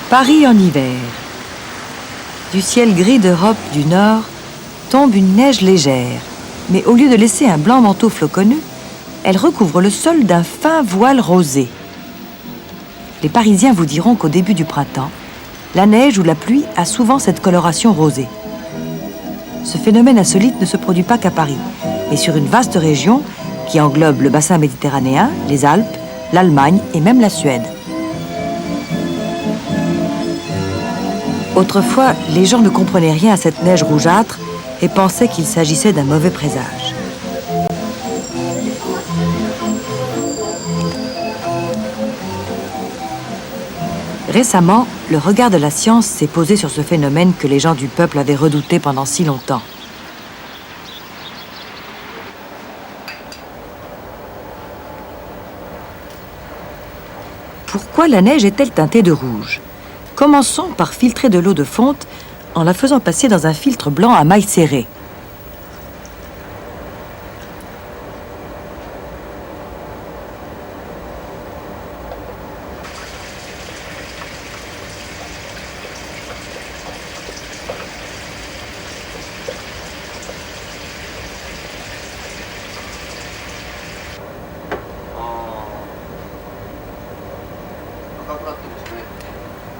Paris en hiver. Du ciel gris d'Europe du Nord tombe une neige légère, mais au lieu de laisser un blanc manteau floconneux, elle recouvre le sol d'un fin voile rosé. Les Parisiens vous diront qu'au début du printemps, la neige ou la pluie a souvent cette coloration rosée. Ce phénomène insolite ne se produit pas qu'à Paris, mais sur une vaste région qui englobe le bassin méditerranéen, les Alpes, l'Allemagne et même la Suède. Autrefois, les gens ne comprenaient rien à cette neige rougeâtre et pensaient qu'il s'agissait d'un mauvais présage. Récemment, le regard de la science s'est posé sur ce phénomène que les gens du peuple avaient redouté pendant si longtemps. Pourquoi la neige est-elle teintée de rouge? Commençons par filtrer de l'eau de fonte en la faisant passer dans un filtre blanc à mailles serrées.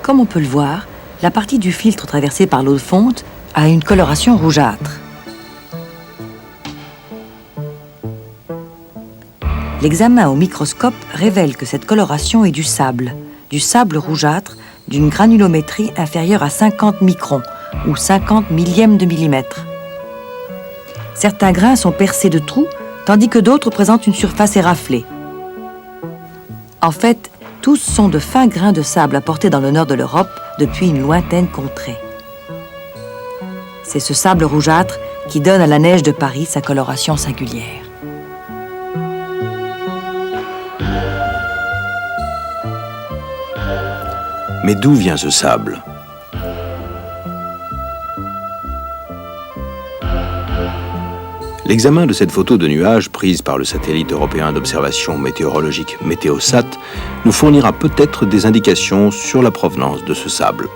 Comme on peut le voir, la partie du filtre traversée par l'eau de fonte a une coloration rougeâtre. L'examen au microscope révèle que cette coloration est du sable rougeâtre d'une granulométrie inférieure à 50 microns ou 50 millièmes de millimètre. Certains grains sont percés de trous, tandis que d'autres présentent une surface éraflée. En fait, tous sont de fins grains de sable apportés dans le nord de l'Europe depuis une lointaine contrée. C'est ce sable rougeâtre qui donne à la neige de Paris sa coloration singulière. Mais d'où vient ce sable ? L'examen de cette photo de nuage prise par le satellite européen d'observation météorologique Météosat nous fournira peut-être des indications sur la provenance de ce sable.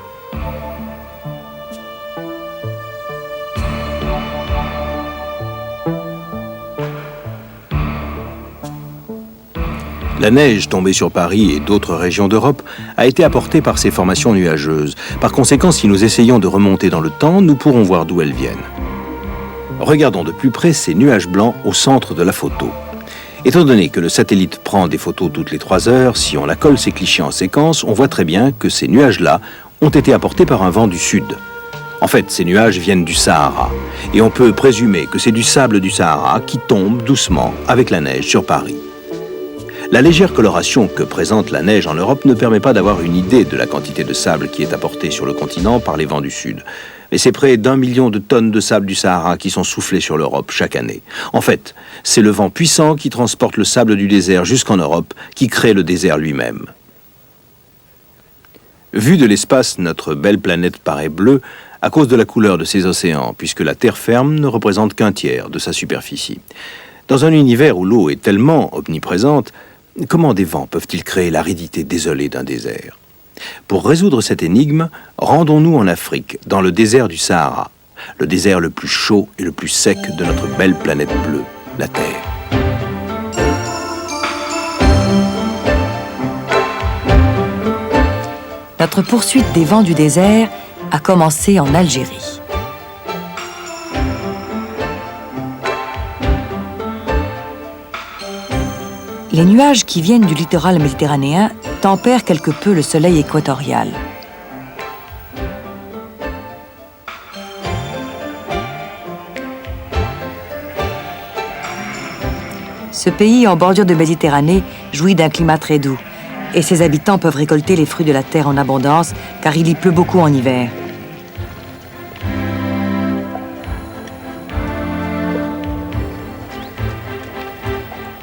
La neige tombée sur Paris et d'autres régions d'Europe a été apportée par ces formations nuageuses. Par conséquent, si nous essayons de remonter dans le temps, nous pourrons voir d'où elles viennent. Regardons de plus près ces nuages blancs au centre de la photo. Étant donné que le satellite prend des photos toutes les 3 heures, si on accole ces clichés en séquence, on voit très bien que ces nuages-là ont été apportés par un vent du sud. En fait, ces nuages viennent du Sahara, et on peut présumer que c'est du sable du Sahara qui tombe doucement avec la neige sur Paris. La légère coloration que présente la neige en Europe ne permet pas d'avoir une idée de la quantité de sable qui est apportée sur le continent par les vents du sud. Mais c'est près d'1 million de tonnes de sable du Sahara qui sont soufflées sur l'Europe chaque année. En fait, c'est le vent puissant qui transporte le sable du désert jusqu'en Europe, qui crée le désert lui-même. Vue de l'espace, notre belle planète paraît bleue à cause de la couleur de ses océans, puisque la terre ferme ne représente qu'un tiers de sa superficie. Dans un univers où l'eau est tellement omniprésente, comment des vents peuvent-ils créer l'aridité désolée d'un désert ? Pour résoudre cette énigme, rendons-nous en Afrique, dans le désert du Sahara, le désert le plus chaud et le plus sec de notre belle planète bleue, la Terre. Notre poursuite des vents du désert a commencé en Algérie. Les nuages qui viennent du littoral méditerranéen tempèrent quelque peu le soleil équatorial. Ce pays en bordure de Méditerranée jouit d'un climat très doux et ses habitants peuvent récolter les fruits de la terre en abondance car il y pleut beaucoup en hiver.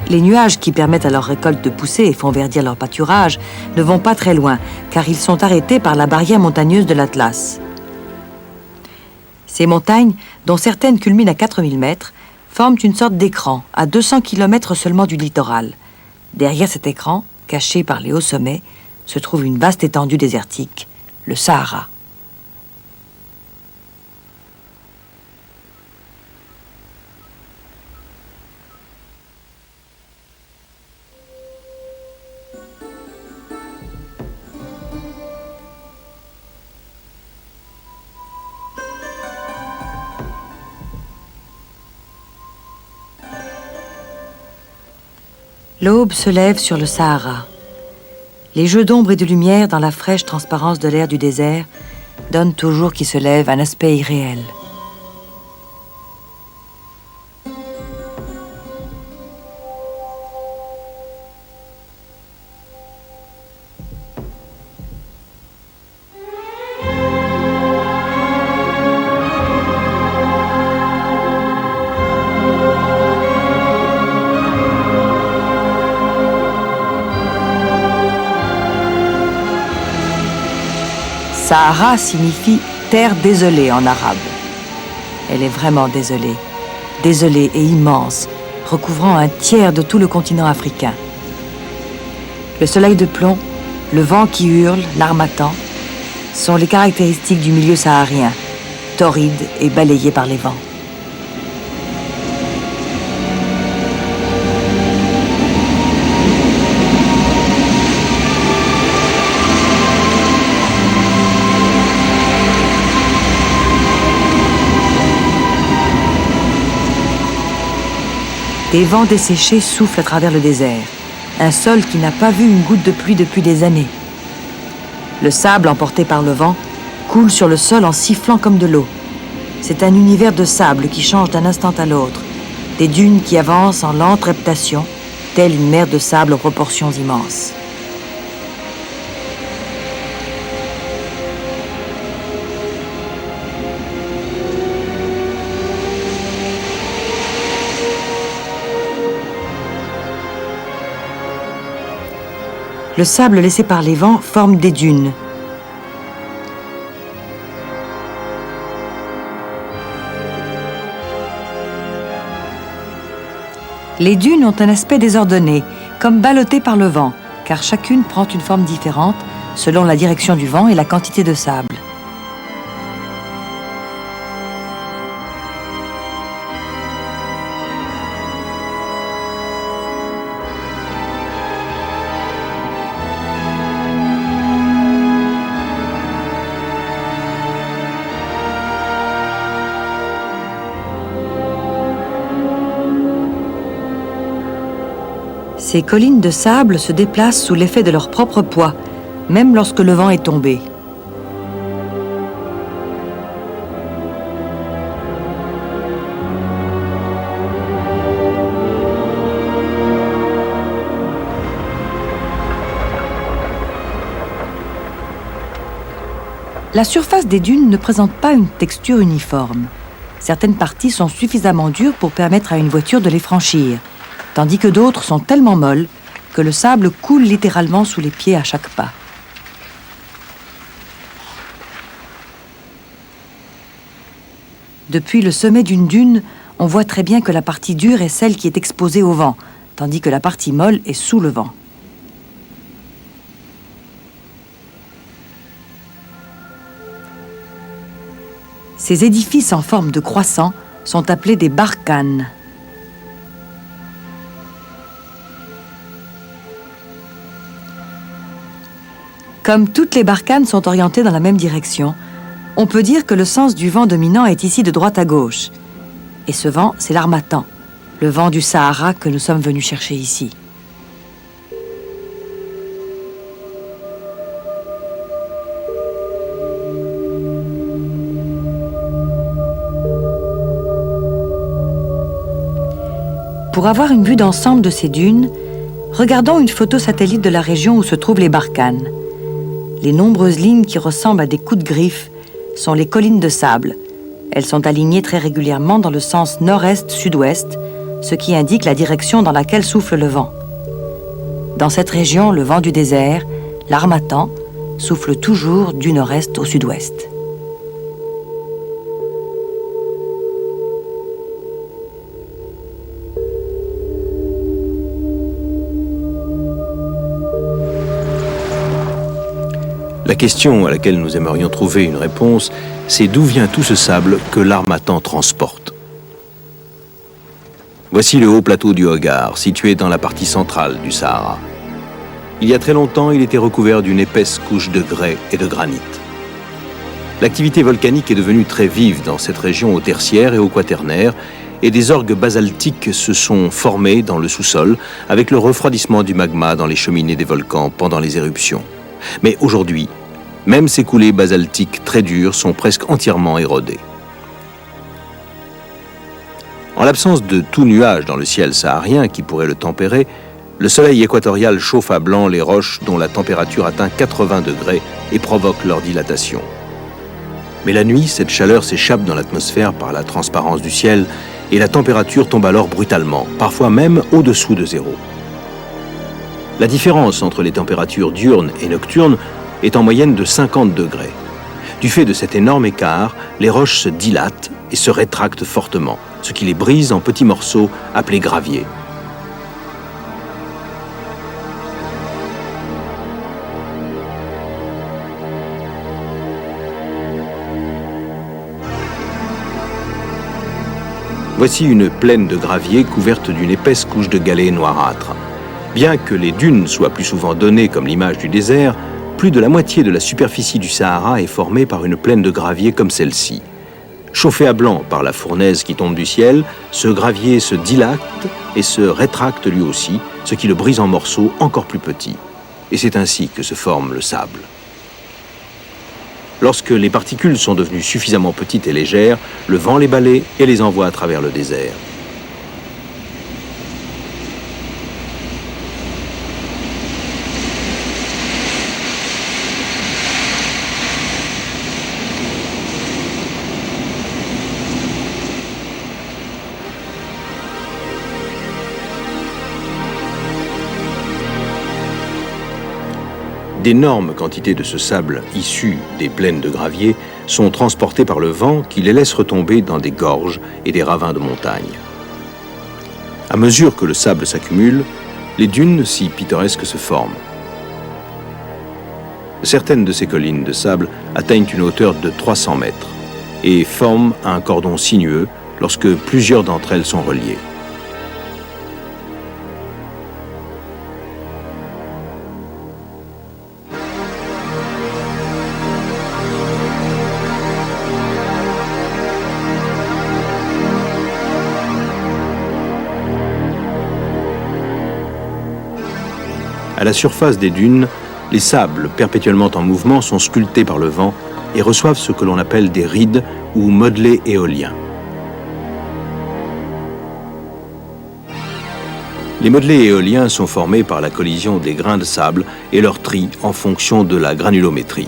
Les nuages qui permettent à leur récolte de pousser et font verdir leur pâturage ne vont pas très loin, car ils sont arrêtés par la barrière montagneuse de l'Atlas. Ces montagnes, dont certaines culminent à 4000 mètres, forment une sorte d'écran à 200 km seulement du littoral. Derrière cet écran, caché par les hauts sommets, se trouve une vaste étendue désertique, le Sahara. L'aube se lève sur le Sahara. Les jeux d'ombre et de lumière dans la fraîche transparence de l'air du désert donnent au jour qui se lève un aspect irréel. Sahara signifie « terre désolée » en arabe. Elle est vraiment désolée, désolée et immense, recouvrant un tiers de tout le continent africain. Le soleil de plomb, le vent qui hurle, l'harmattan, sont les caractéristiques du milieu saharien, torride et balayé par les vents. Des vents desséchés soufflent à travers le désert, un sol qui n'a pas vu une goutte de pluie depuis des années. Le sable, emporté par le vent, coule sur le sol en sifflant comme de l'eau. C'est un univers de sable qui change d'un instant à l'autre, des dunes qui avancent en lente reptation, telle une mer de sable aux proportions immenses. Le sable laissé par les vents forme des dunes. Les dunes ont un aspect désordonné, comme ballottées par le vent, car chacune prend une forme différente selon la direction du vent et la quantité de sable. Ces collines de sable se déplacent sous l'effet de leur propre poids, même lorsque le vent est tombé. La surface des dunes ne présente pas une texture uniforme. Certaines parties sont suffisamment dures pour permettre à une voiture de les franchir, tandis que d'autres sont tellement molles que le sable coule littéralement sous les pieds à chaque pas. Depuis le sommet d'une dune, on voit très bien que la partie dure est celle qui est exposée au vent, tandis que la partie molle est sous le vent. Ces édifices en forme de croissant sont appelés des barkhanes. Comme toutes les barkhanes sont orientées dans la même direction, on peut dire que le sens du vent dominant est ici de droite à gauche. Et ce vent, c'est l'harmattan, le vent du Sahara que nous sommes venus chercher ici. Pour avoir une vue d'ensemble de ces dunes, regardons une photo satellite de la région où se trouvent les barkhanes. Les nombreuses lignes qui ressemblent à des coups de griffe sont les collines de sable. Elles sont alignées très régulièrement dans le sens nord-est-sud-ouest, ce qui indique la direction dans laquelle souffle le vent. Dans cette région, le vent du désert, l'harmattan, souffle toujours du nord-est au sud-ouest. La question à laquelle nous aimerions trouver une réponse, c'est d'où vient tout ce sable que l'Harmattan transporte. Voici le haut plateau du Hogar, situé dans la partie centrale du Sahara. Il y a très longtemps, il était recouvert d'une épaisse couche de grès et de granit. L'activité volcanique est devenue très vive dans cette région au Tertiaire et au Quaternaire, et des orgues basaltiques se sont formés dans le sous-sol avec le refroidissement du magma dans les cheminées des volcans pendant les éruptions. Mais aujourd'hui, même ces coulées basaltiques très dures sont presque entièrement érodées. En l'absence de tout nuage dans le ciel saharien qui pourrait le tempérer, le soleil équatorial chauffe à blanc les roches dont la température atteint 80 degrés et provoque leur dilatation. Mais la nuit, cette chaleur s'échappe dans l'atmosphère par la transparence du ciel et la température tombe alors brutalement, parfois même au-dessous de zéro. La différence entre les températures diurnes et nocturnes est en moyenne de 50 degrés. Du fait de cet énorme écart, les roches se dilatent et se rétractent fortement, ce qui les brise en petits morceaux appelés graviers. Voici une plaine de gravier couverte d'une épaisse couche de galets noirâtres. Bien que les dunes soient plus souvent données comme l'image du désert, plus de la moitié de la superficie du Sahara est formée par une plaine de gravier comme celle-ci. Chauffé à blanc par la fournaise qui tombe du ciel, ce gravier se dilate et se rétracte lui aussi, ce qui le brise en morceaux encore plus petits. Et c'est ainsi que se forme le sable. Lorsque les particules sont devenues suffisamment petites et légères, le vent les balaie et les envoie à travers le désert. D'énormes quantités de ce sable issu des plaines de gravier sont transportées par le vent qui les laisse retomber dans des gorges et des ravins de montagne. À mesure que le sable s'accumule, les dunes si pittoresques se forment. Certaines de ces collines de sable atteignent une hauteur de 300 mètres et forment un cordon sinueux lorsque plusieurs d'entre elles sont reliées. À la surface des dunes, les sables perpétuellement en mouvement sont sculptés par le vent et reçoivent ce que l'on appelle des rides ou modelés éoliens. Les modelés éoliens sont formés par la collision des grains de sable et leur tri en fonction de la granulométrie.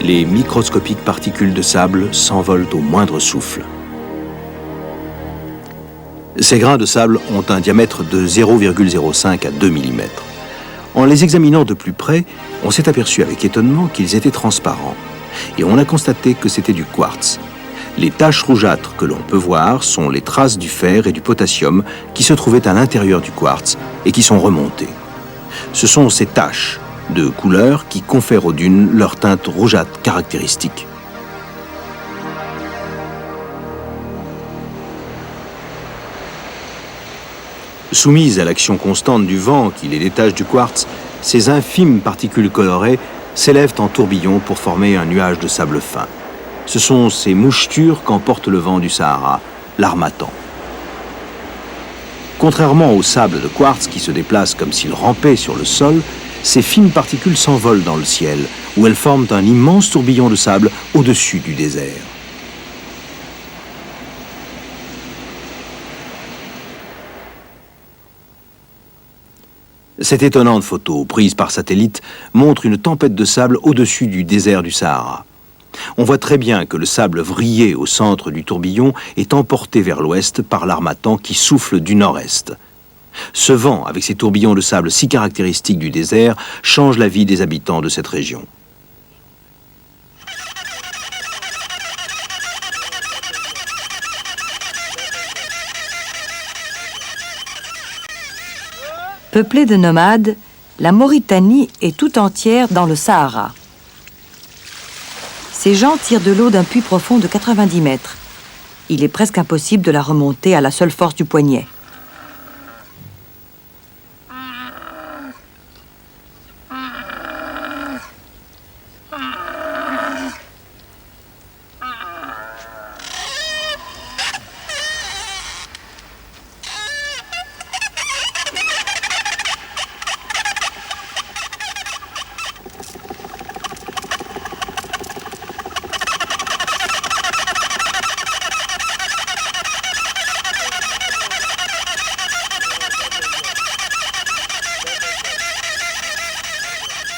Les microscopiques particules de sable s'envolent au moindre souffle. Ces grains de sable ont un diamètre de 0,05 à 2 mm. En les examinant de plus près, on s'est aperçu avec étonnement qu'ils étaient transparents. Et on a constaté que c'était du quartz. Les taches rougeâtres que l'on peut voir sont les traces du fer et du potassium qui se trouvaient à l'intérieur du quartz et qui sont remontées. Ce sont ces taches de couleurs qui confèrent aux dunes leur teinte rougeâtre caractéristique. Soumises à l'action constante du vent qui les détache du quartz, ces infimes particules colorées s'élèvent en tourbillon pour former un nuage de sable fin. Ce sont ces mouchetures qu'emporte le vent du Sahara, l'harmattan. Contrairement au sable de quartz qui se déplace comme s'il rampait sur le sol, ces fines particules s'envolent dans le ciel, où elles forment un immense tourbillon de sable au-dessus du désert. Cette étonnante photo, prise par satellite, montre une tempête de sable au-dessus du désert du Sahara. On voit très bien que le sable vrillé au centre du tourbillon est emporté vers l'ouest par l'harmattan qui souffle du nord-est. Ce vent, avec ses tourbillons de sable si caractéristiques du désert, change la vie des habitants de cette région. Peuplée de nomades, la Mauritanie est tout entière dans le Sahara. Ces gens tirent de l'eau d'un puits profond de 90 mètres. Il est presque impossible de la remonter à la seule force du poignet.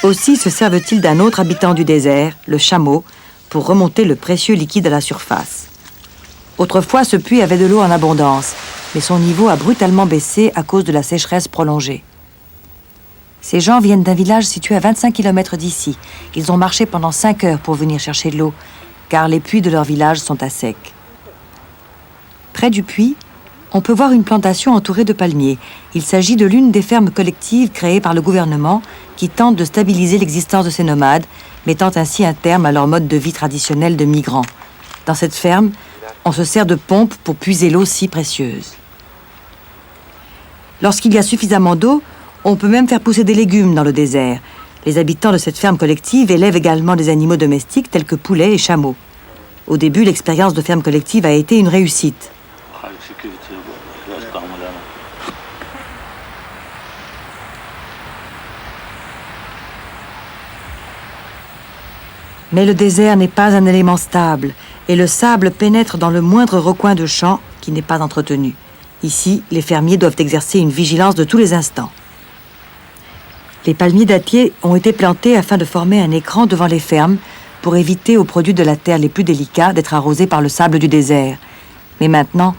Aussi se servent-ils d'un autre habitant du désert, le chameau, pour remonter le précieux liquide à la surface. Autrefois, ce puits avait de l'eau en abondance, mais son niveau a brutalement baissé à cause de la sécheresse prolongée. Ces gens viennent d'un village situé à 25 km d'ici. Ils ont marché pendant 5 heures pour venir chercher de l'eau, car les puits de leur village sont à sec. Près du puits, on peut voir une plantation entourée de palmiers. Il s'agit de l'une des fermes collectives créées par le gouvernement qui tente de stabiliser l'existence de ces nomades, mettant ainsi un terme à leur mode de vie traditionnel de migrants. Dans cette ferme, on se sert de pompes pour puiser l'eau si précieuse. Lorsqu'il y a suffisamment d'eau, on peut même faire pousser des légumes dans le désert. Les habitants de cette ferme collective élèvent également des animaux domestiques tels que poulets et chameaux. Au début, l'expérience de ferme collective a été une réussite. Mais le désert n'est pas un élément stable et le sable pénètre dans le moindre recoin de champ qui n'est pas entretenu. Ici, les fermiers doivent exercer une vigilance de tous les instants. Les palmiers dattiers ont été plantés afin de former un écran devant les fermes pour éviter aux produits de la terre les plus délicats d'être arrosés par le sable du désert. Mais maintenant,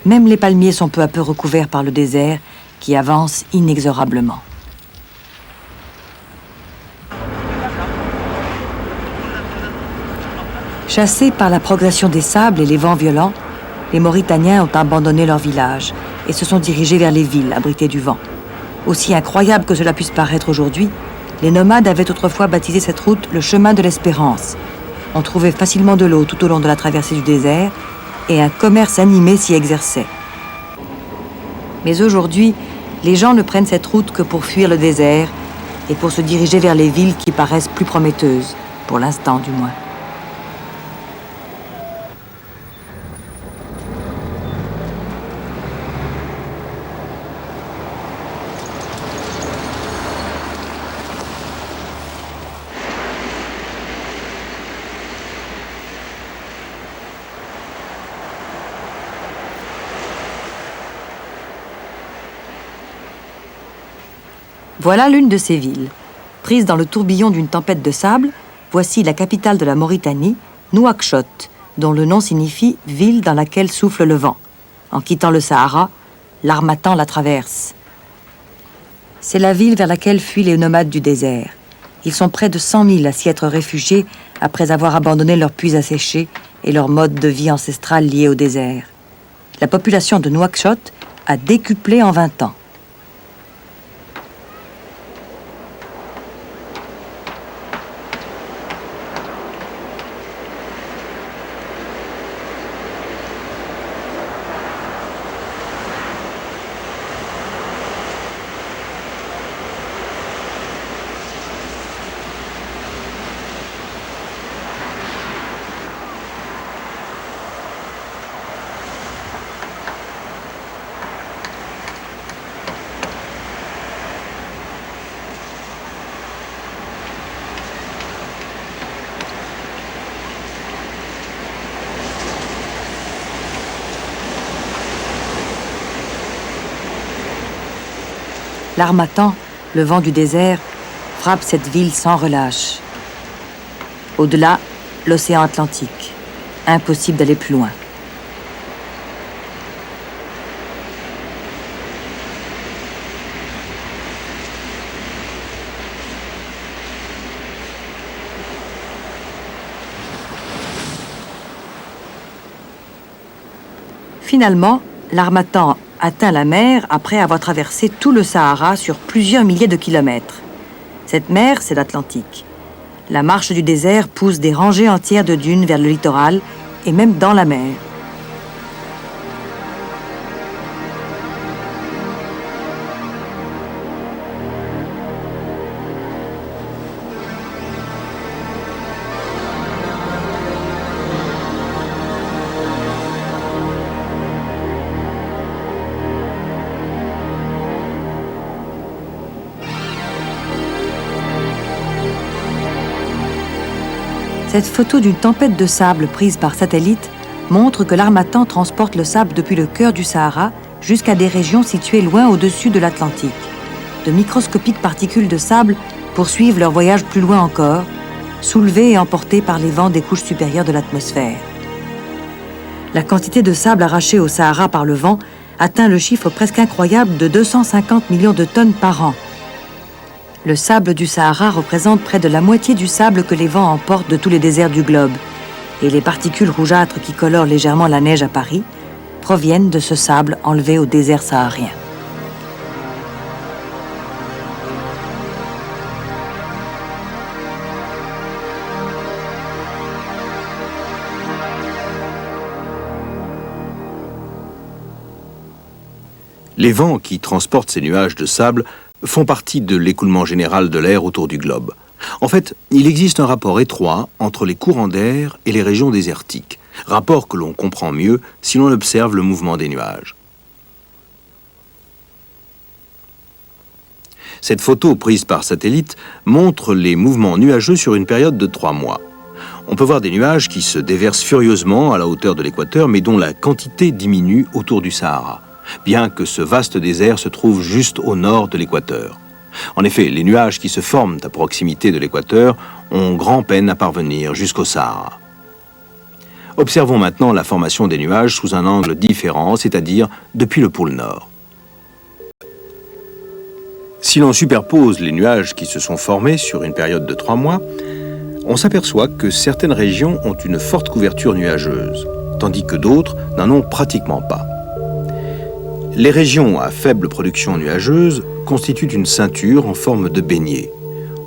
même les palmiers sont peu à peu recouverts par le désert qui avance inexorablement. Chassés par la progression des sables et les vents violents, les Mauritaniens ont abandonné leur village et se sont dirigés vers les villes abritées du vent. Aussi incroyable que cela puisse paraître aujourd'hui, les nomades avaient autrefois baptisé cette route le chemin de l'espérance. On trouvait facilement de l'eau tout au long de la traversée du désert et un commerce animé s'y exerçait. Mais aujourd'hui, les gens ne prennent cette route que pour fuir le désert et pour se diriger vers les villes qui paraissent plus prometteuses, pour l'instant du moins. Voilà l'une de ces villes. Prise dans le tourbillon d'une tempête de sable, voici la capitale de la Mauritanie, Nouakchott, dont le nom signifie « ville dans laquelle souffle le vent ». En quittant le Sahara, l'harmattan la traverse. C'est la ville vers laquelle fuient les nomades du désert. Ils sont près de 100 000 à s'y être réfugiés après avoir abandonné leurs puits asséchés et leur mode de vie ancestral lié au désert. La population de Nouakchott a décuplé en 20 ans. L'harmattan, le vent du désert, frappe cette ville sans relâche. Au-delà, l'océan Atlantique. Impossible d'aller plus loin. Finalement, l'harmattan atteint la mer après avoir traversé tout le Sahara sur plusieurs milliers de kilomètres. Cette mer, c'est l'Atlantique. La marche du désert pousse des rangées entières de dunes vers le littoral et même dans la mer. Cette photo d'une tempête de sable prise par satellite montre que l'Harmattan transporte le sable depuis le cœur du Sahara jusqu'à des régions situées loin au-dessus de l'Atlantique. De microscopiques particules de sable poursuivent leur voyage plus loin encore, soulevées et emportées par les vents des couches supérieures de l'atmosphère. La quantité de sable arrachée au Sahara par le vent atteint le chiffre presque incroyable de 250 millions de tonnes par an. Le sable du Sahara représente près de la moitié du sable que les vents emportent de tous les déserts du globe. Et les particules rougeâtres qui colorent légèrement la neige à Paris proviennent de ce sable enlevé au désert saharien. Les vents qui transportent ces nuages de sable font partie de l'écoulement général de l'air autour du globe. En fait, il existe un rapport étroit entre les courants d'air et les régions désertiques, rapport que l'on comprend mieux si l'on observe le mouvement des nuages. Cette photo prise par satellite montre les mouvements nuageux sur une période de 3 mois. On peut voir des nuages qui se déversent furieusement à la hauteur de l'équateur, mais dont la quantité diminue autour du Sahara, bien que ce vaste désert se trouve juste au nord de l'équateur. En effet, les nuages qui se forment à proximité de l'équateur ont grand-peine à parvenir jusqu'au Sahara. Observons maintenant la formation des nuages sous un angle différent, c'est-à-dire depuis le pôle Nord. Si l'on superpose les nuages qui se sont formés sur une période de 3 mois, on s'aperçoit que certaines régions ont une forte couverture nuageuse, tandis que d'autres n'en ont pratiquement pas. Les régions à faible production nuageuse constituent une ceinture en forme de beignet.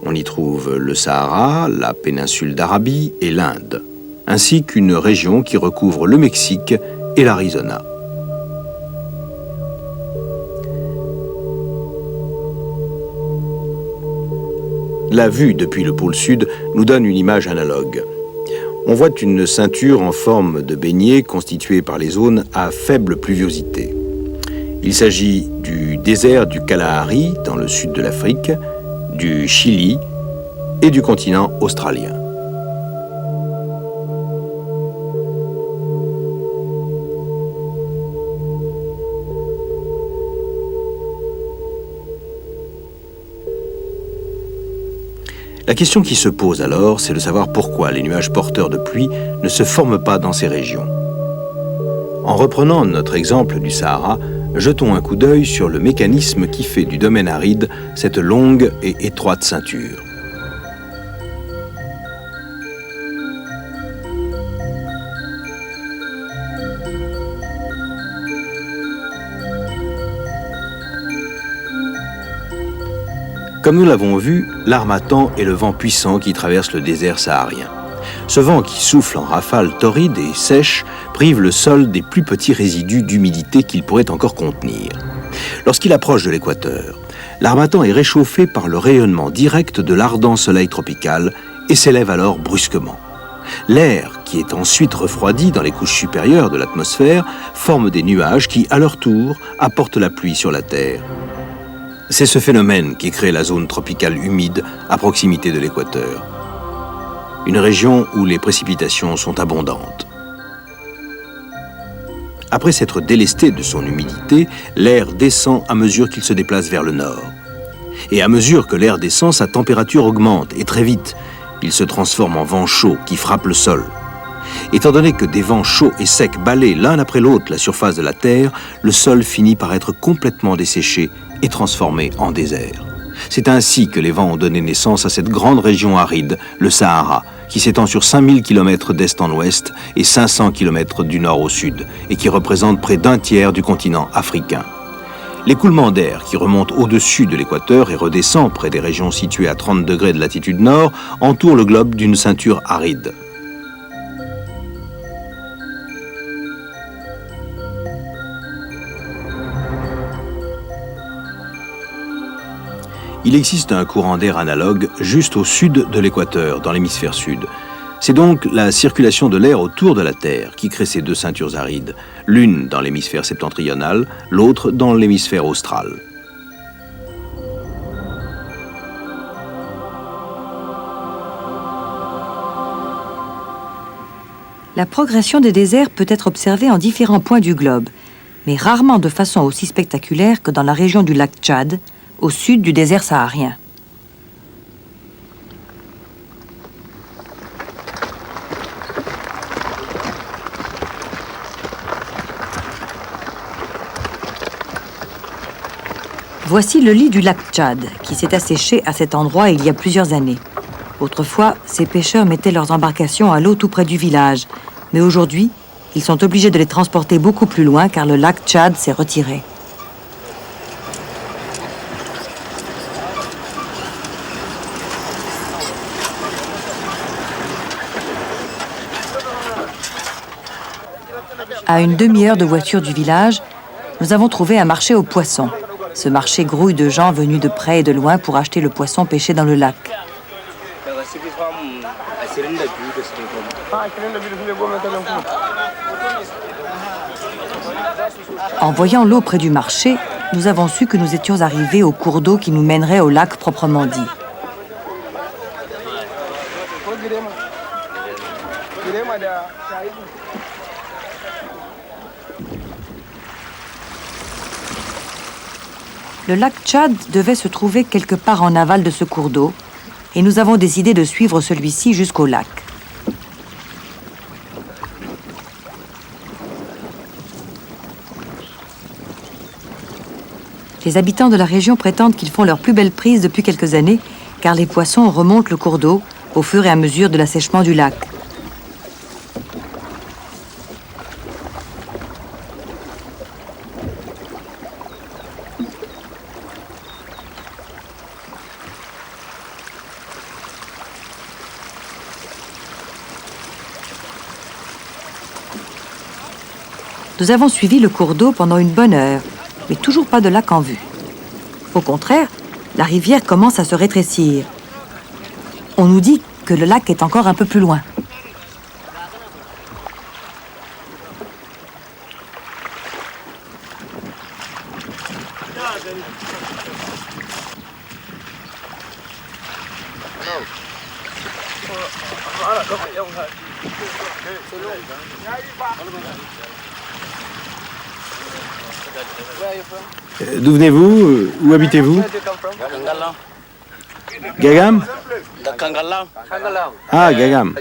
On y trouve le Sahara, la péninsule d'Arabie et l'Inde, ainsi qu'une région qui recouvre le Mexique et l'Arizona. La vue depuis le pôle sud nous donne une image analogue. On voit une ceinture en forme de beignet constituée par les zones à faible pluviosité. Il s'agit du désert du Kalahari dans le sud de l'Afrique, du Chili et du continent australien. La question qui se pose alors, c'est de savoir pourquoi les nuages porteurs de pluie ne se forment pas dans ces régions. En reprenant notre exemple du Sahara, jetons un coup d'œil sur le mécanisme qui fait du domaine aride cette longue et étroite ceinture. Comme nous l'avons vu, l'Harmattan est le vent puissant qui traverse le désert saharien. Ce vent qui souffle en rafales torrides et sèches prive le sol des plus petits résidus d'humidité qu'il pourrait encore contenir. Lorsqu'il approche de l'équateur, l'Harmattan est réchauffé par le rayonnement direct de l'ardent soleil tropical et s'élève alors brusquement. L'air, qui est ensuite refroidi dans les couches supérieures de l'atmosphère, forme des nuages qui, à leur tour, apportent la pluie sur la Terre. C'est ce phénomène qui crée la zone tropicale humide à proximité de l'équateur. Une région où les précipitations sont abondantes. Après s'être délesté de son humidité, l'air descend à mesure qu'il se déplace vers le nord. Et à mesure que l'air descend, sa température augmente, et très vite, il se transforme en vent chaud qui frappe le sol. Étant donné que des vents chauds et secs balaient l'un après l'autre la surface de la Terre, le sol finit par être complètement desséché et transformé en désert. C'est ainsi que les vents ont donné naissance à cette grande région aride, le Sahara, qui s'étend sur 5000 km d'est en ouest et 500 km du nord au sud, et qui représente près d'un tiers du continent africain. L'écoulement d'air qui remonte au-dessus de l'équateur et redescend près des régions situées à 30 degrés de latitude nord entoure le globe d'une ceinture aride. Il existe un courant d'air analogue juste au sud de l'équateur, dans l'hémisphère sud. C'est donc la circulation de l'air autour de la Terre qui crée ces deux ceintures arides, l'une dans l'hémisphère septentrional, l'autre dans l'hémisphère austral. La progression des déserts peut être observée en différents points du globe, mais rarement de façon aussi spectaculaire que dans la région du lac Tchad, au sud du désert saharien. Voici le lit du lac Tchad, qui s'est asséché à cet endroit il y a plusieurs années. Autrefois, ces pêcheurs mettaient leurs embarcations à l'eau tout près du village, mais aujourd'hui, ils sont obligés de les transporter beaucoup plus loin car le lac Tchad s'est retiré. À une demi-heure de voiture du village, nous avons trouvé un marché aux poissons. Ce marché grouille de gens venus de près et de loin pour acheter le poisson pêché dans le lac. En voyant l'eau près du marché, nous avons su que nous étions arrivés au cours d'eau qui nous mènerait au lac proprement dit. Le lac Tchad devait se trouver quelque part en aval de ce cours d'eau, et nous avons décidé de suivre celui-ci jusqu'au lac. Les habitants de la région prétendent qu'ils font leur plus belle prise depuis quelques années, car les poissons remontent le cours d'eau au fur et à mesure de l'assèchement du lac. Nous avons suivi le cours d'eau pendant une bonne heure, mais toujours pas de lac en vue. Au contraire, la rivière commence à se rétrécir. On nous dit que le lac est encore un peu plus loin. D'où venez-vous? Où habitez-vous? Gagam? Ah, Gagam.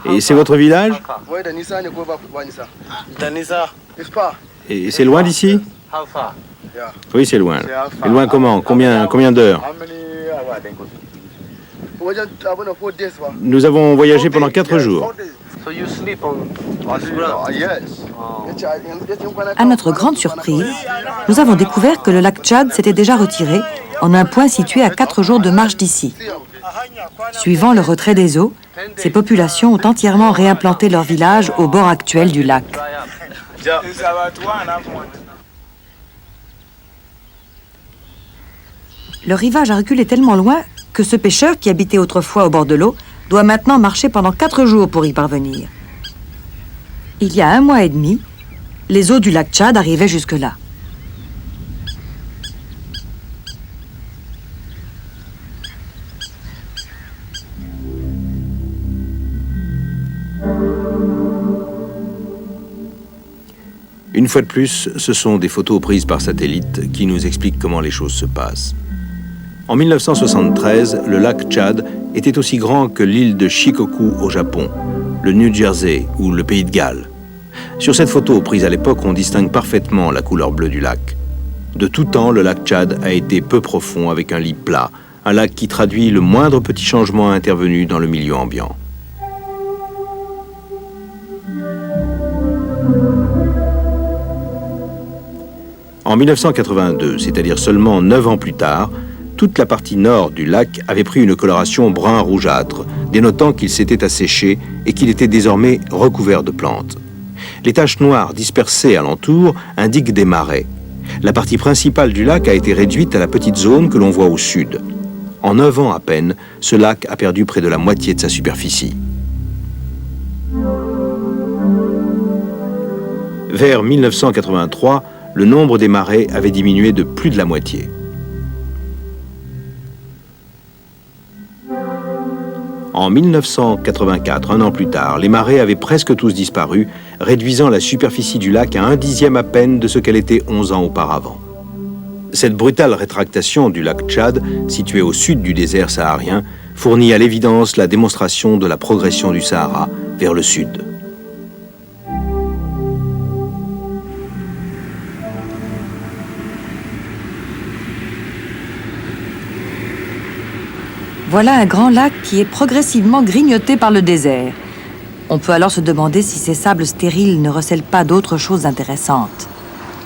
Et c'est votre village? Et c'est loin d'ici? Oui, c'est loin. Et loin comment? Combien d'heures? Nous avons voyagé pendant 4 jours. À notre grande surprise, nous avons découvert que le lac Tchad s'était déjà retiré en un point situé à 4 jours de marche d'ici. Suivant le retrait des eaux, ces populations ont entièrement réimplanté leur village au bord actuel du lac. Le rivage a reculé tellement loin que ce pêcheur qui habitait autrefois au bord de l'eau doit maintenant marcher pendant 4 jours pour y parvenir. Il y a 1 mois et demi, les eaux du lac Tchad arrivaient jusque-là. Une fois de plus, ce sont des photos prises par satellite qui nous expliquent comment les choses se passent. En 1973, le lac Tchad était aussi grand que l'île de Shikoku au Japon, le New Jersey ou le Pays de Galles. Sur cette photo prise à l'époque, on distingue parfaitement la couleur bleue du lac. De tout temps, le lac Tchad a été peu profond avec un lit plat, un lac qui traduit le moindre petit changement intervenu dans le milieu ambiant. En 1982, c'est-à-dire seulement 9 ans plus tard, toute la partie nord du lac avait pris une coloration brun rougeâtre, dénotant qu'il s'était asséché et qu'il était désormais recouvert de plantes. Les taches noires dispersées alentour indiquent des marais. La partie principale du lac a été réduite à la petite zone que l'on voit au sud. En 9 ans à peine, ce lac a perdu près de la moitié de sa superficie. Vers 1983, le nombre des marais avait diminué de plus de la moitié. En 1984, un an plus tard, les marais avaient presque tous disparu, réduisant la superficie du lac à 1/10 à peine de ce qu'elle était 11 ans auparavant. Cette brutale rétractation du lac Tchad, situé au sud du désert saharien, fournit à l'évidence la démonstration de la progression du Sahara vers le sud. Voilà un grand lac qui est progressivement grignoté par le désert. On peut alors se demander si ces sables stériles ne recèlent pas d'autres choses intéressantes.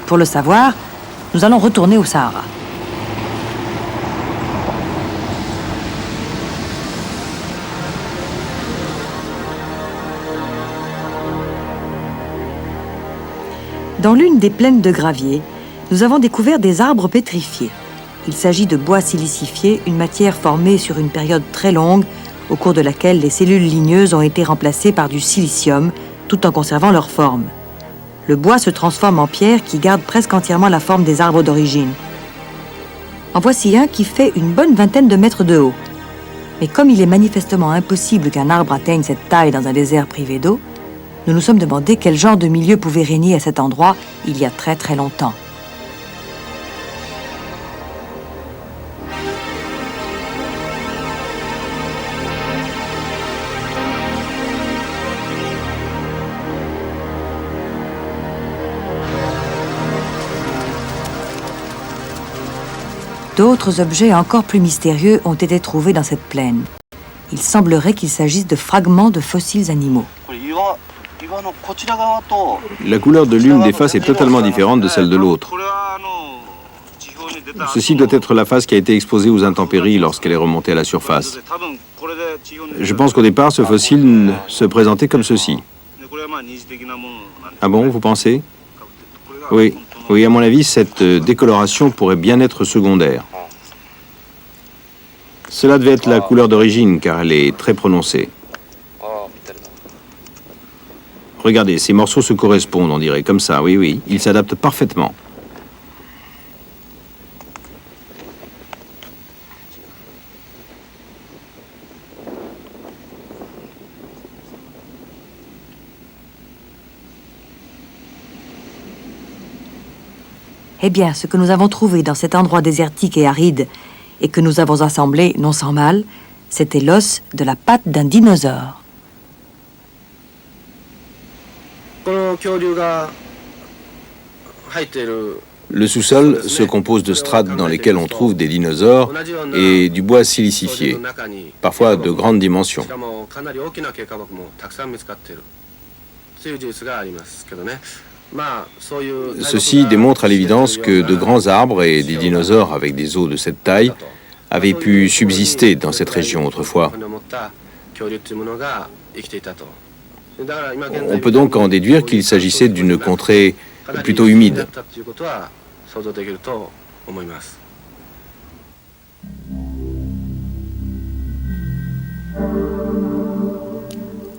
Pour le savoir, nous allons retourner au Sahara. Dans l'une des plaines de gravier, nous avons découvert des arbres pétrifiés. Il s'agit de bois silicifié, une matière formée sur une période très longue, au cours de laquelle les cellules ligneuses ont été remplacées par du silicium, tout en conservant leur forme. Le bois se transforme en pierre qui garde presque entièrement la forme des arbres d'origine. En voici un qui fait une bonne vingtaine de mètres de haut. Mais comme il est manifestement impossible qu'un arbre atteigne cette taille dans un désert privé d'eau, nous nous sommes demandé quel genre de milieu pouvait régner à cet endroit il y a très très longtemps. D'autres objets encore plus mystérieux ont été trouvés dans cette plaine. Il semblerait qu'il s'agisse de fragments de fossiles animaux. La couleur de l'une des faces est totalement différente de celle de l'autre. Ceci doit être la face qui a été exposée aux intempéries lorsqu'elle est remontée à la surface. Je pense qu'au départ, ce fossile se présentait comme ceci. Ah bon, vous pensez? Oui. Oui, à mon avis, cette décoloration pourrait bien être secondaire. Cela devait être la couleur d'origine, car elle est très prononcée. Regardez, ces morceaux se correspondent, on dirait, comme ça, oui, oui. Ils s'adaptent parfaitement. Eh bien, ce que nous avons trouvé dans cet endroit désertique et aride, et que nous avons assemblé, non sans mal, c'était l'os de la patte d'un dinosaure. Le sous-sol se compose de strates dans lesquelles on trouve des dinosaures et du bois silicifié, parfois de grandes dimensions. Ceci démontre à l'évidence que de grands arbres et des dinosaures avec des os de cette taille avaient pu subsister dans cette région autrefois. On peut donc en déduire qu'il s'agissait d'une contrée plutôt humide.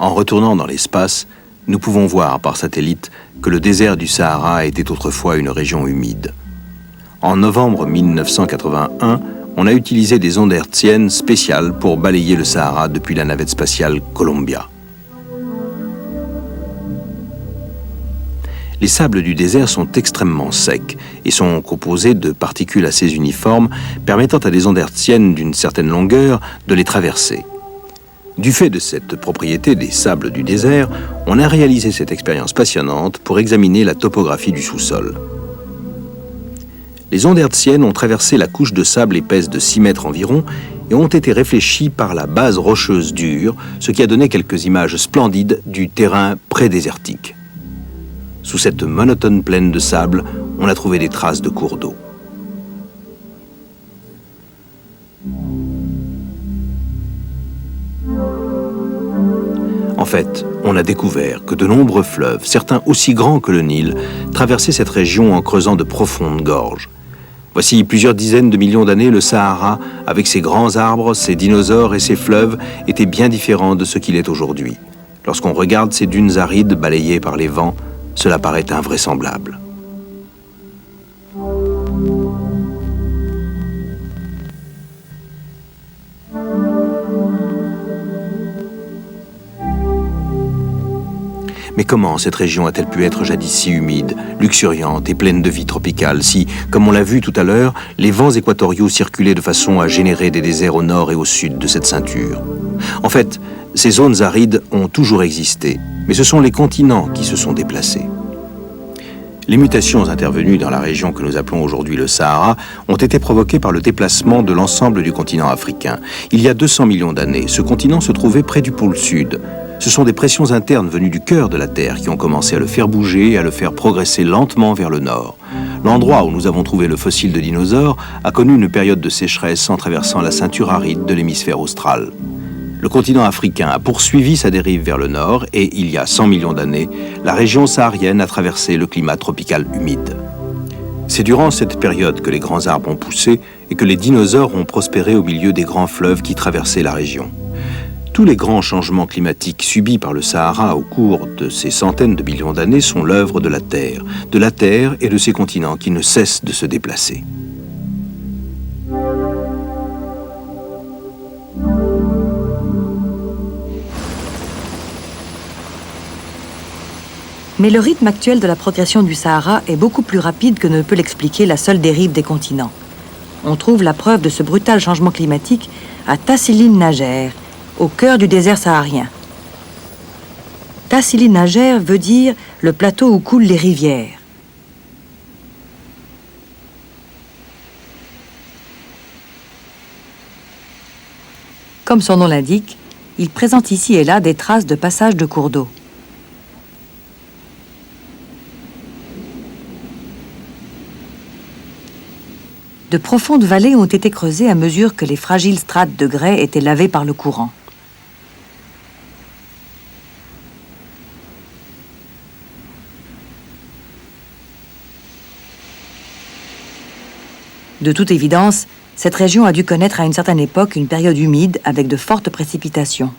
En retournant dans l'espace, nous pouvons voir par satellite que le désert du Sahara était autrefois une région humide. En novembre 1981, on a utilisé des ondes hertziennes spéciales pour balayer le Sahara depuis la navette spatiale Columbia. Les sables du désert sont extrêmement secs et sont composés de particules assez uniformes permettant à des ondes hertziennes d'une certaine longueur de les traverser. Du fait de cette propriété des sables du désert, on a réalisé cette expérience passionnante pour examiner la topographie du sous-sol. Les ondes hertziennes ont traversé la couche de sable épaisse de 6 mètres environ et ont été réfléchies par la base rocheuse dure, ce qui a donné quelques images splendides du terrain prédésertique. Sous cette monotone plaine de sable, on a trouvé des traces de cours d'eau. En fait, on a découvert que de nombreux fleuves, certains aussi grands que le Nil, traversaient cette région en creusant de profondes gorges. Voici plusieurs dizaines de millions d'années, le Sahara, avec ses grands arbres, ses dinosaures et ses fleuves, était bien différent de ce qu'il est aujourd'hui. Lorsqu'on regarde ces dunes arides balayées par les vents, cela paraît invraisemblable. Mais comment cette région a-t-elle pu être jadis si humide, luxuriante et pleine de vie tropicale si, comme on l'a vu tout à l'heure, les vents équatoriaux circulaient de façon à générer des déserts au nord et au sud de cette ceinture? En fait, ces zones arides ont toujours existé, mais ce sont les continents qui se sont déplacés. Les mutations intervenues dans la région que nous appelons aujourd'hui le Sahara ont été provoquées par le déplacement de l'ensemble du continent africain. Il y a 200 millions d'années, ce continent se trouvait près du pôle sud. Ce sont des pressions internes venues du cœur de la Terre qui ont commencé à le faire bouger et à le faire progresser lentement vers le nord. L'endroit où nous avons trouvé le fossile de dinosaure a connu une période de sécheresse en traversant la ceinture aride de l'hémisphère austral. Le continent africain a poursuivi sa dérive vers le nord et, il y a 100 millions d'années, la région saharienne a traversé le climat tropical humide. C'est durant cette période que les grands arbres ont poussé et que les dinosaures ont prospéré au milieu des grands fleuves qui traversaient la région. Tous les grands changements climatiques subis par le Sahara au cours de ces centaines de millions d'années sont l'œuvre de la Terre et de ses continents qui ne cessent de se déplacer. Mais le rythme actuel de la progression du Sahara est beaucoup plus rapide que ne peut l'expliquer la seule dérive des continents. On trouve la preuve de ce brutal changement climatique à Tassili N'Ajjer, au cœur du désert saharien. Tassili N'Ajjer veut dire le plateau où coulent les rivières. Comme son nom l'indique, il présente ici et là des traces de passage de cours d'eau. De profondes vallées ont été creusées à mesure que les fragiles strates de grès étaient lavées par le courant. De toute évidence, cette région a dû connaître à une certaine époque une période humide avec de fortes précipitations.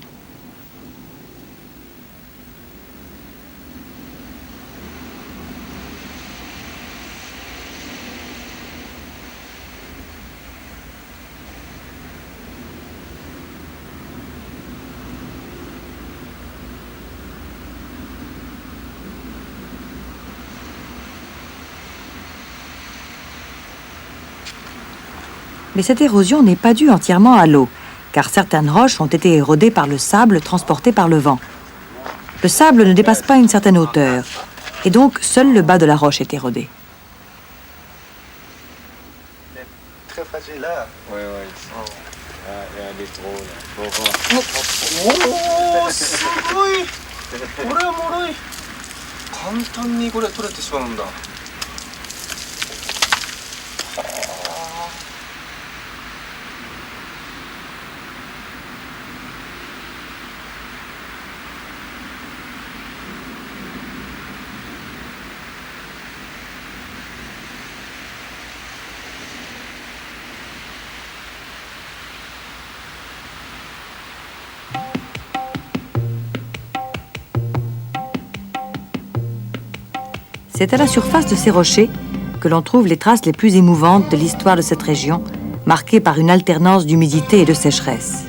Mais cette érosion n'est pas due entièrement à l'eau, car certaines roches ont été érodées par le sable transporté par le vent. Le sable ne dépasse pas une certaine hauteur, et donc seul le bas de la roche est érodé. Très fragile là. Ouais, ouais. Il y a des trous là. Oh, すごい。これは脆い。簡単にこれ取れてしまうんだ。C'est à la surface de ces rochers que l'on trouve les traces les plus émouvantes de l'histoire de cette région, marquée par une alternance d'humidité et de sécheresse.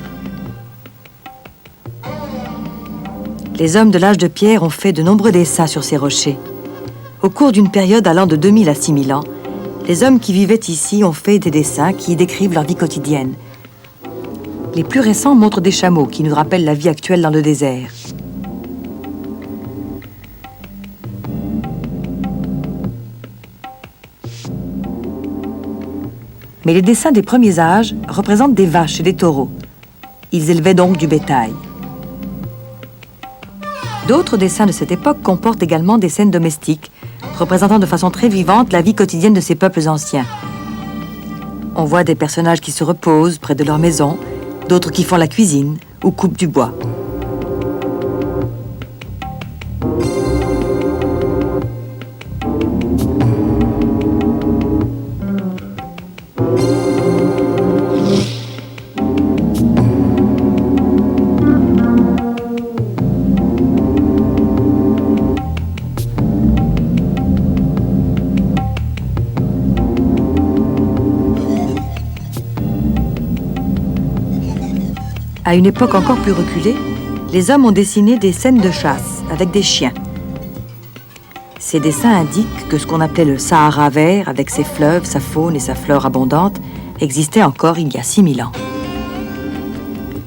Les hommes de l'âge de pierre ont fait de nombreux dessins sur ces rochers. Au cours d'une période allant de 2000 à 6000 ans, les hommes qui vivaient ici ont fait des dessins qui y décrivent leur vie quotidienne. Les plus récents montrent des chameaux qui nous rappellent la vie actuelle dans le désert. Mais les dessins des premiers âges représentent des vaches et des taureaux. Ils élevaient donc du bétail. D'autres dessins de cette époque comportent également des scènes domestiques, représentant de façon très vivante la vie quotidienne de ces peuples anciens. On voit des personnages qui se reposent près de leur maison, d'autres qui font la cuisine ou coupent du bois. À une époque encore plus reculée, les hommes ont dessiné des scènes de chasse avec des chiens. Ces dessins indiquent que ce qu'on appelait le Sahara vert, avec ses fleuves, sa faune et sa flore abondante, existait encore il y a 6000 ans.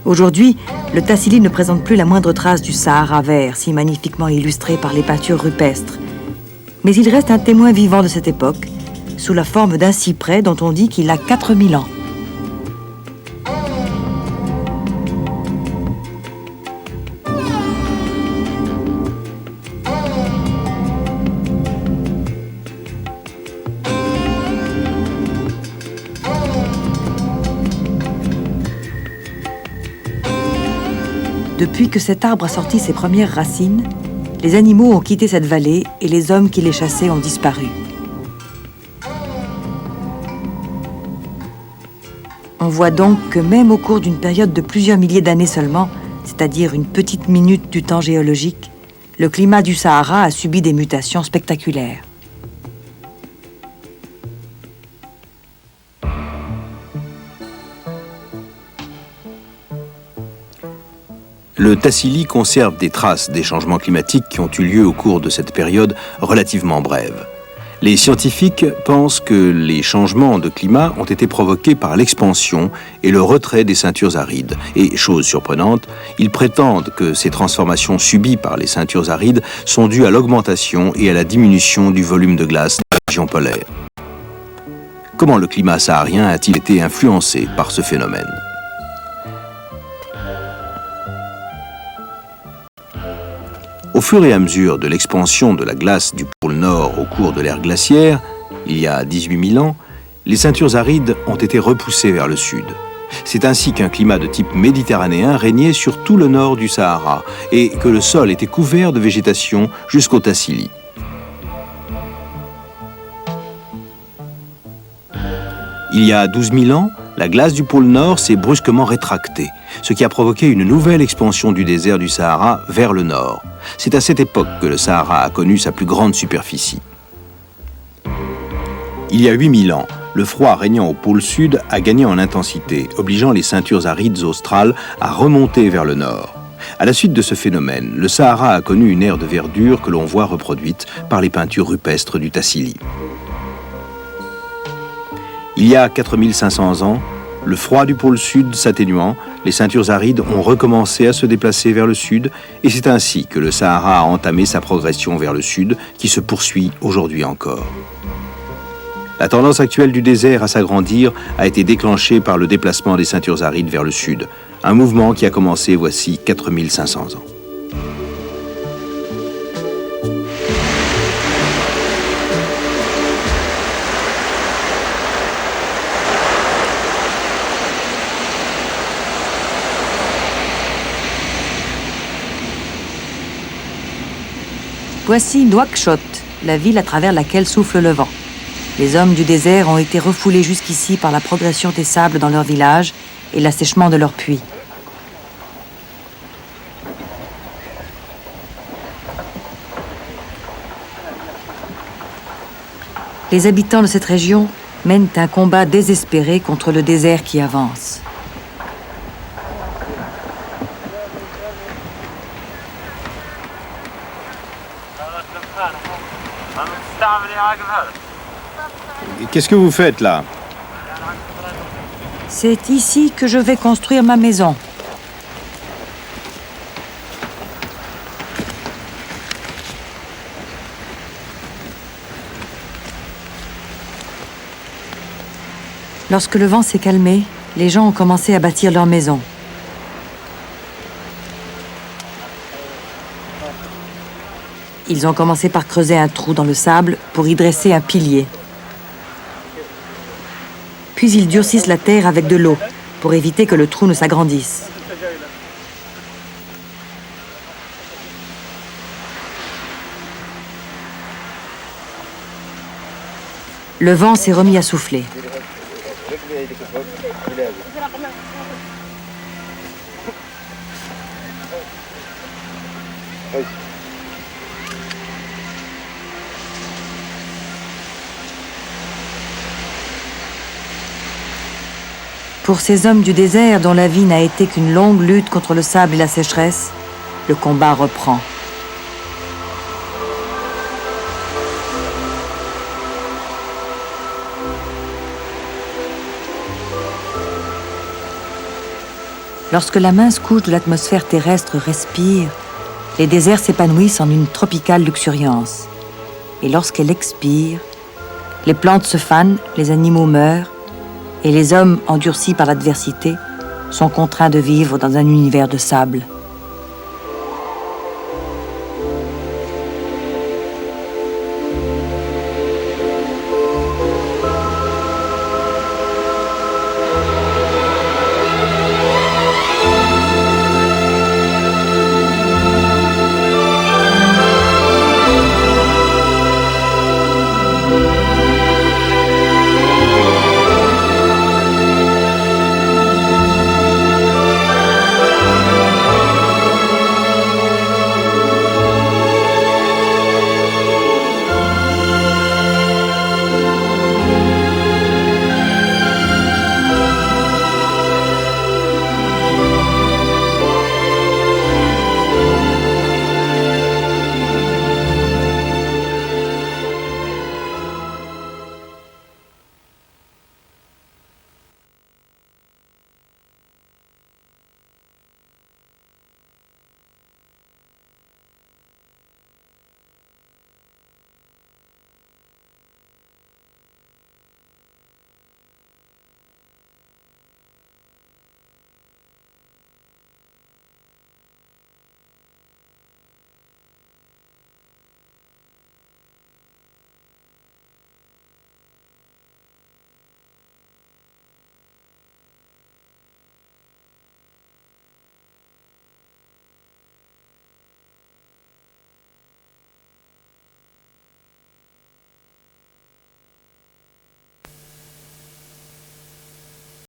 Aujourd'hui, le Tassili ne présente plus la moindre trace du Sahara vert, si magnifiquement illustré par les peintures rupestres. Mais il reste un témoin vivant de cette époque, sous la forme d'un cyprès dont on dit qu'il a 4000 ans. Depuis que cet arbre a sorti ses premières racines, les animaux ont quitté cette vallée et les hommes qui les chassaient ont disparu. On voit donc que même au cours d'une période de plusieurs milliers d'années seulement, c'est-à-dire une petite minute du temps géologique, le climat du Sahara a subi des mutations spectaculaires. Le Tassili conserve des traces des changements climatiques qui ont eu lieu au cours de cette période relativement brève. Les scientifiques pensent que les changements de climat ont été provoqués par l'expansion et le retrait des ceintures arides. Et, chose surprenante, ils prétendent que ces transformations subies par les ceintures arides sont dues à l'augmentation et à la diminution du volume de glace de la région polaire. Comment le climat saharien a-t-il été influencé par ce phénomène ? Au fur et à mesure de l'expansion de la glace du pôle Nord au cours de l'ère glaciaire, il y a 18 000 ans, les ceintures arides ont été repoussées vers le sud. C'est ainsi qu'un climat de type méditerranéen régnait sur tout le nord du Sahara et que le sol était couvert de végétation jusqu'au Tassili. Il y a 12 000 ans, la glace du pôle Nord s'est brusquement rétractée, ce qui a provoqué une nouvelle expansion du désert du Sahara vers le nord. C'est à cette époque que le Sahara a connu sa plus grande superficie. Il y a 8000 ans, le froid régnant au pôle sud a gagné en intensité, obligeant les ceintures arides australes à remonter vers le nord. À la suite de ce phénomène, le Sahara a connu une ère de verdure que l'on voit reproduite par les peintures rupestres du Tassili. Il y a 4500 ans, le froid du pôle sud s'atténuant, les ceintures arides ont recommencé à se déplacer vers le sud et c'est ainsi que le Sahara a entamé sa progression vers le sud qui se poursuit aujourd'hui encore. La tendance actuelle du désert à s'agrandir a été déclenchée par le déplacement des ceintures arides vers le sud, un mouvement qui a commencé voici 4500 ans. Voici Nouakchott, la ville à travers laquelle souffle le vent. Les hommes du désert ont été refoulés jusqu'ici par la progression des sables dans leur village et l'assèchement de leurs puits. Les habitants de cette région mènent un combat désespéré contre le désert qui avance. Qu'est-ce que vous faites là ? C'est ici que je vais construire ma maison. Lorsque le vent s'est calmé, les gens ont commencé à bâtir leur maison. Ils ont commencé par creuser un trou dans le sable pour y dresser un pilier. Puis ils durcissent la terre avec de l'eau pour éviter que le trou ne s'agrandisse. Le vent s'est remis à souffler. Pour ces hommes du désert dont la vie n'a été qu'une longue lutte contre le sable et la sécheresse, le combat reprend. Lorsque la mince couche de l'atmosphère terrestre respire, les déserts s'épanouissent en une tropicale luxuriance. Et lorsqu'elle expire, les plantes se fanent, les animaux meurent, et les hommes, endurcis par l'adversité, sont contraints de vivre dans un univers de sable.